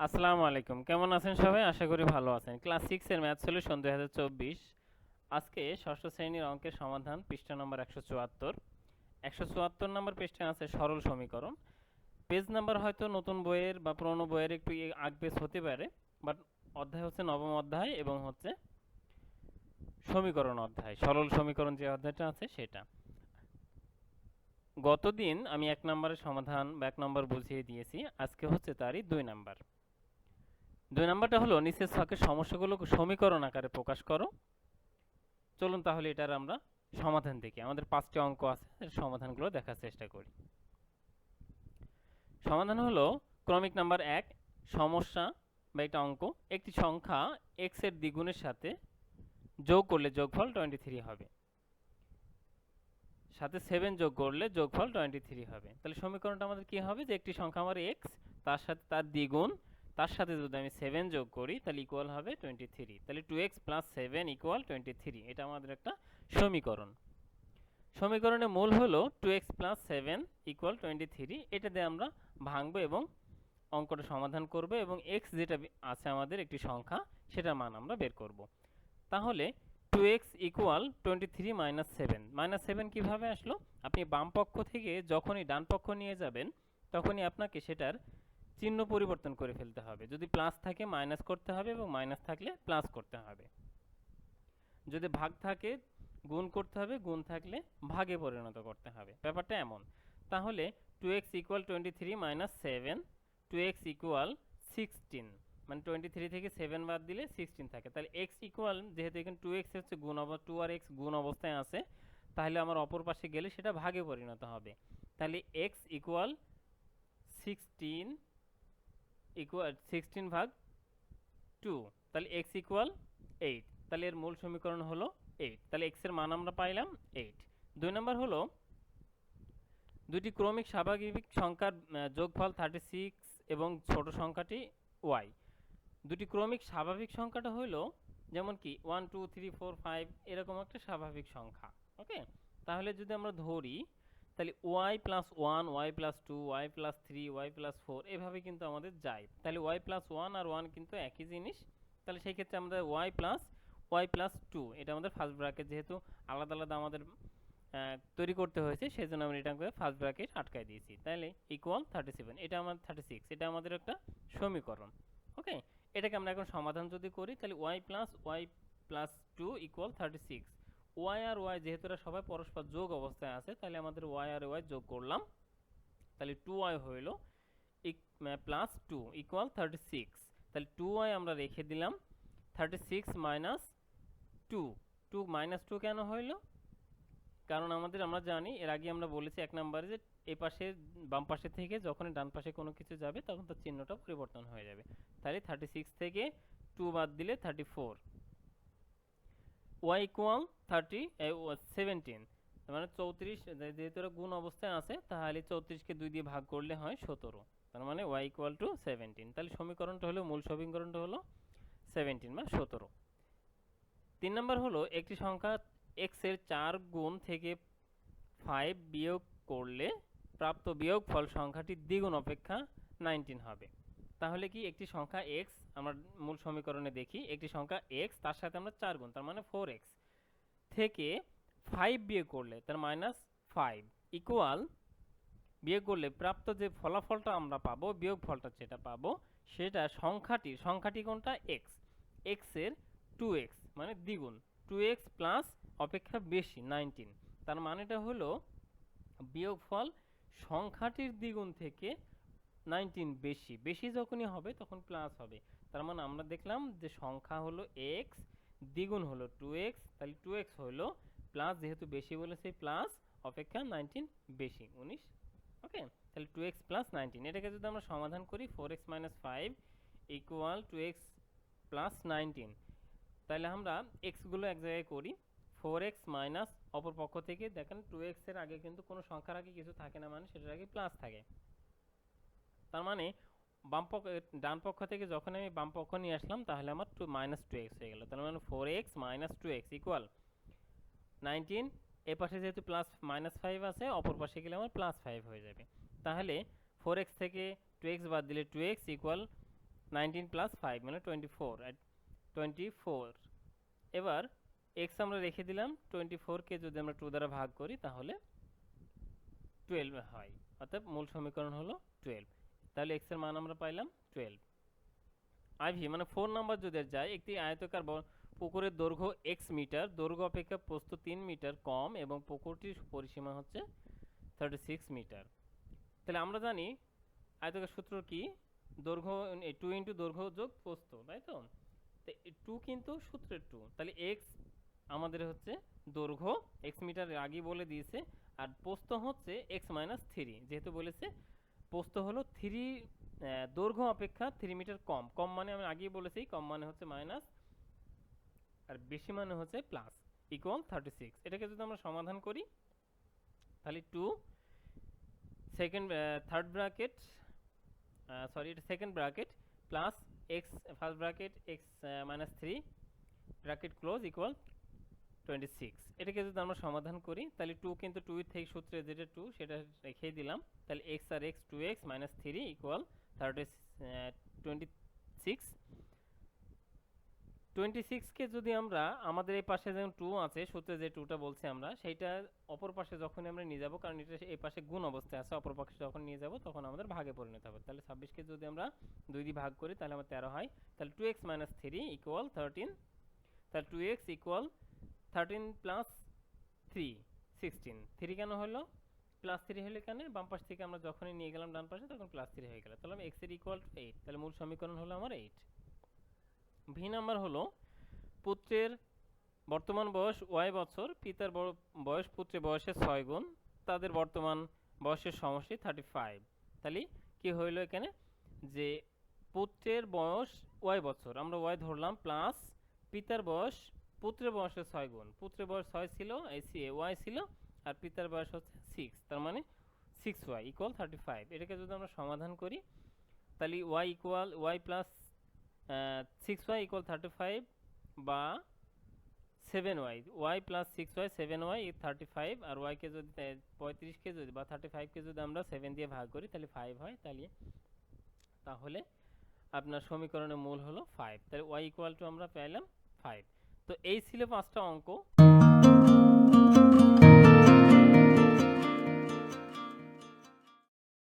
আসসালামু আলাইকুম, কেমন আছেন সবাই? আশা করি ভালো আছেন। ক্লাস 6 এর ম্যাথ সলিউশন 2024। আজকে ষষ্ঠ শ্রেণীর অঙ্কের সমাধান, পৃষ্ঠা নম্বর 174। 174 নম্বর পৃষ্ঠায় আছে সরল সমীকরণ। পেজ নাম্বার হয়তো নতুন বইয়ের বা পুরনো বইয়ের একটু আগপেজ হতে পারে, বাট অধ্যায় হচ্ছে নবম অধ্যায় এবং হচ্ছে সমীকরণ অধ্যায়। সরল সমীকরণ যে অধ্যায়টা আছে সেটা। গতদিন আমি 1 নম্বরের সমাধান বা 1 নম্বর বুঝিয়ে দিয়েছি, আজকে হচ্ছে তারই 2 নাম্বার। 2 নাম্বারটা হলো নিচের ছকের সমস্যাগুলো সমীকরণ আকারে প্রকাশ করো। চলুন তাহলে এটার আমরা সমাধান দেখি। আমাদের 5টি অঙ্ক আছে, এর সমাধানগুলো দেখার চেষ্টা করি। সমাধান হলো ক্রমিক নাম্বার 1, সমস্যা বা একটা অঙ্ক। একটি সংখ্যা x এর দ্বিগুণের সাথে যোগ করলে যোগফল 23 হবে, সাথে 7 যোগ করলে যোগফল 23 হবে। তাহলে সমীকরণটা আমাদের কি হবে, যে একটি সংখ্যা আমার x, তার সাথে তার দ্বিগুণ, তার সাথে যদি আমি 7 যোগ করি তাহলে ইকুয়াল হবে 23। তাহলে 2x প্লাস 7 ইকুয়াল 23। এটা আমাদের একটা সমীকরণ। সমীকরণের মূল হলো 2x প্লাস 7 ইকুয়াল 23। এটা দিয়ে আমরা ভাঙবো এবং অঙ্কটা সমাধান করব এবং x যেটা আছে আমাদের একটি সংখ্যা, সেটার মান আমরা বের করব। তাহলে 2x ইকুয়াল 23 মাইনাস 7। মাইনাস 7 কীভাবে আসলো? আপনি বাম পক্ষ থেকে যখনই ডান পক্ষ নিয়ে যাবেন তখনই আপনাকে সেটার চিহ্ন পরিবর্তন করে ফেলতে হবে। যদি প্লাস থাকে মাইনাস করতে হবে এবং মাইনাস থাকলে প্লাস করতে হবে। যদি ভাগ থাকে গুণ করতে হবে, গুণ থাকলে ভাগে পরিণত করতে হবে। ব্যাপারটা এমন। তাহলে 2x equal 23 minus 7, 2x equal 16, মানে 23 থেকে 7 বাদ দিলে 16 থাকে। তাহলে x ইকুয়াল, যেহেতু এখানে 2x হচ্ছে গুণ 2 আর x গুণ অবস্থায় আছে, তাহলে আমার অপর পাশে গেলে সেটা ভাগে পরিণত হবে। তাহলে x ইকুয়াল 16 ইকুয়াল 16 ভাগ 2, তাহলে x ইকুয়াল 8। তাহলে এর মূল সমীকরণ হলো 8। তাহলে x এর মান আমরা পাইলাম 8। 2 নম্বর হলো দুটি ক্রমিক স্বাভাবিক সংখ্যার যোগফল 36 এবং ছোট সংখ্যাটি y। দুটি ক্রমিক স্বাভাবিক সংখ্যাটা হলো যেমন কি 1 2 3 4 5 এরকম একটা স্বাভাবিক সংখ্যা। ওকে, তাহলে যদি আমরা ধরি তাহলে y plus 1, y plus 2, y plus 3, y plus 4 এভাবে কিন্তু আমাদের যায়। তাহলে y প্লাস 1 আর 1 কিন্তু একই জিনিস। তাহলে সেই ক্ষেত্রে আমাদের y প্লাস 2, এটা আমাদের ফার্স্ট ব্র্যাকেট, যেহেতু আলাদা আলাদা আমাদের তৈরি করতে হয়েছে, সেই জন্য আমরা এটা করে ফার্স্ট ব্র্যাকেট আটকায় দিয়েছি। তাহলে ইকুয়াল 37, এটা আমাদের 36, এটা আমাদের একটা সমীকরণ। ওকে, এটাকে আমরা এখন সমাধান যদি করি তাহলে y প্লাস 2 ইকুয়াল 36। y আর y যেহেতু এরা সবাই পরস্পর যোগ অবস্থায় আছে, তাহলে আমাদের y আর y যোগ করলাম, তাহলে 2y হইল প্লাস 2 ইকুয়াল 36। তাহলে 2y আমরা রেখে দিলাম, 36 মাইনাস 2। 2 মাইনাস 2 কেন হইল? কারণ আমরা জানি, এর আগে আমরা বলেছি 1 নম্বরে, যে এই পাশে বাম পাশে থেকে যখনই ডান পাশে কোনো কিছু যাবে তখন তার চিহ্নটা পরিবর্তন হয়ে যাবে। তাহলে 36 থেকে 2 বাদ দিলে 34। y ইকুয়াল 17, মানে 34, যেহেতু এরা গুণ অবস্থায় আছে তাহলে 34কে 2 দিয়ে ভাগ করলে হয় 17। তার মানে y ইকুয়াল টু 17। তাহলে সমীকরণটা হলো, মূল সমীকরণটা হলো 17 বা 17। 3 নম্বর হলো একটি সংখ্যা x এর 4 গুণ থেকে 5 বিয়োগ করলে প্রাপ্ত বিয়োগফল সংখ্যাটির দ্বিগুণ অপেক্ষা 19 হবে। তাহলে কি একটি সংখ্যা x, আমরা মূল সমীকরণে দেখি, একটি সংখ্যা x তার সাথে আমরা 4 গুণ, তার মানে 4x থেকে 5 বিয়োগ করলে তার মাইনাস 5 ইকুয়াল, বিয়োগ করলে প্রাপ্ত যে ফলাফলটা আমরা পাবো, বিয়োগফলটা যেটা পাবো, সেটা সংখ্যাটি কোনটা? x, x এর 2x মানে দ্বিগুণ, 2x প্লাস অপেক্ষা বেশি 19। তার মানেটা হলো বিয়োগফল সংখ্যাটির দ্বিগুণ থেকে 19 বেশি। বেশি যখনই হবে তখন প্লাস হবে। তার মানে আমরা দেখলাম যে সংখ্যা হলো x, দ্বিগুণ হলো 2x, তাহলে 2x হলো প্লাস, যেহেতু বেশি বলেছে প্লাস, অপেক্ষা 19 বেশি 19। ওকে, তাহলে 2x প্লাস 19, এটাকে যদি আমরা সমাধান করি 4x minus 5 equal 2x plus 19, তাহলে আমরা x গুলো এক জায়গায় করি। 4x মাইনাস, অপর পক্ষ থেকে দেখেন 2x এর আগে কিন্তু কোনো সংখ্যার আগে কিছু থাকে না, মানে সেটার আগে প্লাস থাকে। তার মানে বাম পক্ষ, ডান পক্ষ থেকে যখন আমি বাম পক্ষ নিয়ে আসলাম তাহলে আমার মাইনাস 2x হয়ে গেল। তার মানে 4x মাইনাস 2x ইকুয়াল 19। এ পাশে যেহেতু প্লাস মাইনাস 5 আছে, অপর পাশে গেলে আমার প্লাস 5 হয়ে যাবে। তাহলে 4x থেকে 2x বাদ দিলে 2x ইকুয়াল 19 প্লাস 5 মানে 24 এবার এক্স আমরা রেখে দিলাম, 24কে যদি আমরা 2 দ্বারা ভাগ করি তাহলে 12 হয়, অর্থাৎ মূল সমীকরণ হলো 12। তাহলে এক্স এর মান আমরা পাইলাম 12। আইভি মানে 4 নাম্বার যদি যায়, একটি আয়তাকার পুকুরের দৈর্ঘ্য এক্স মিটার, দৈর্ঘ্য অপেক্ষা প্রস্থ 3 মিটার কম এবং পুকুরটির পরিসীমা হচ্ছে 36 মিটার। তাহলে আমরা জানি আয়তাকার সূত্র কি, দৈর্ঘ্য 2 ইন্টু দৈর্ঘ্য যোগ প্রস্থ, তাই তো? 2 কিন্তু সূত্রের 2, তাহলে এক্স আমাদের হচ্ছে দৈর্ঘ্য, এক্স মিটার আগেই বলে দিয়েছে, আর প্রস্থ হচ্ছে এক্স মাইনাস 3, যেহেতু বলেছে প্রস্থ হলো 3 দৈর্ঘ্য অপেক্ষা 3 মিটার কম, কম মানে আমি আগেই বলেছি কম মানে হচ্ছে মাইনাস আর বেশি মানে হচ্ছে প্লাস, ইকুয়াল 36। এটাকে যদি আমরা সমাধান করি তাহলে 2 সেকেন্ড থার্ড ব্র্যাকেট এটা second bracket plus x first bracket x minus 3 bracket close equal 26। এটাকে যদি আমরা সমাধান করি তাহলে 2 কিন্তু 2 এর থেকে সূত্রে যেটা 2 সেটা রেখেই দিলাম, তাহলে এক্স আর এক্স 2x মাইনাস 3 ইকুয়াল 26। 26কে যদি আমরা আমাদের এই পাশে যেমন 2 আছে সূত্রে যে 2টা বলছি আমরা, সেইটা অপর পাশে যখন আমরা নিয়ে যাব, কারণ এটা এই পাশে গুণ অবস্থায় আছে, অপর পাশে যখন নিয়ে যাব তখন আমাদের ভাগে পরিণত হবে। তাহলে 26কে যদি আমরা 2 দিয়ে ভাগ করি তাহলে আমার 13 হয়, তাহলে 2x মাইনাস 3 ইকুয়াল 13। তাহলে 2x ইকুয়াল 13 প্লাস 3 16। 3 কেন হলো প্লাস 3 হলে কেন, বাম পাশ থেকে আমরা যখনই নিয়ে গেলাম ডান পাশে তখন প্লাস 3 হয়ে গেল, তাহলে x এর ইকুয়াল 8। তাহলে মূল সমীকরণ হলো আমার 8। ভি নাম্বার হলো পুত্রের বর্তমান বয়স y বছর, পিতার বয়স পুত্রের বয়সের 6 গুণ, তাদের বর্তমান বয়সের সমষ্টি 35। তাহলে কি হইল এখানে, যে পুত্রের বয়স y বছর আমরা y ধরলাম প্লাস পিতার বয়স পুত্রের বয়সের 6 গুণ, পুত্রের বয়স 6 ছিল, y ছিল, আর পিতার বয়স হচ্ছে 6, তার মানে 6y ইকুয়াল 35। এটাকে যদি আমরা সমাধান করি তাহলে y equal y plus 6y equal 35 বা 7y, y plus 6y 7y 35, আর y কে যদি 35কে যদি বা 35কে যদি আমরা 7 দিয়ে ভাগ করি তাহলে 5 হয়, তাহলে আপনার সমীকরণের মূল হলো 5। তাহলে y ইকুয়াল টু আমরা পেলাম 5। তো এই ছিল 5টা অঙ্ক।